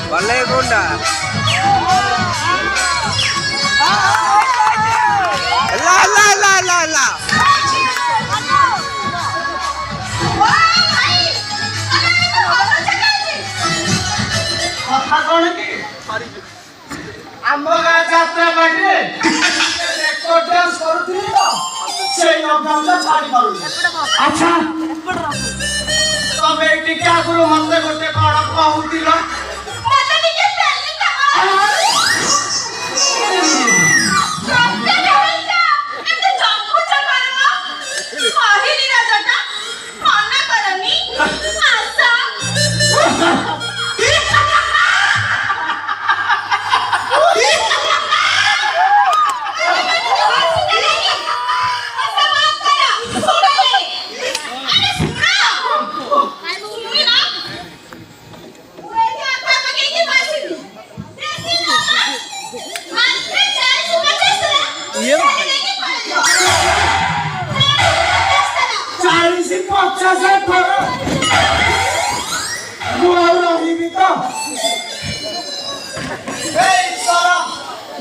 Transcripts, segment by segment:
Ballegunda. La la la la la. କଥା କଣ କି ଆମ ଗାଁ ଯାତ୍ରା ପାଟିରେ ରେକର୍ଡ ଡ୍ୟାନ୍ସ କରୁଥିଲି ତ ସେଇ ଅଭ୍ୟାସ ଛାଡ଼ି ପାରୁନି। ଆଚ୍ଛା ତମେ ଟିକେ ଆଗରୁ ମତେ ଗୋଟେ କଣ କହୁଥିଲ?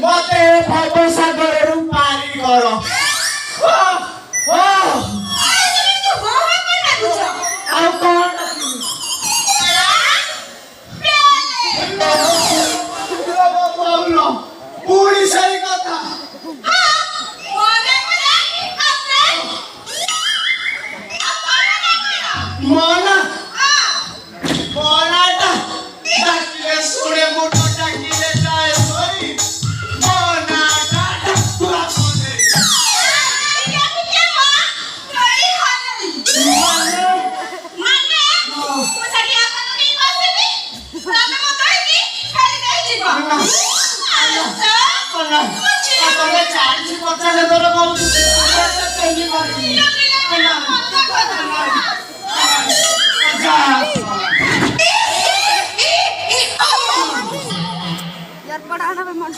मते भव सागर पारी कर पूरी सही कथा मोना मोनाटा डाकिले सुने मुठो डाकिले जाए सोई मोनाटा डकुआ कोने माने मुसरिया कनुनी बसनी तमे मतई की खाली देई जीवा अच्छा तमे 40-50 दर कहू केही मारनी यार पढ़ाना पे मन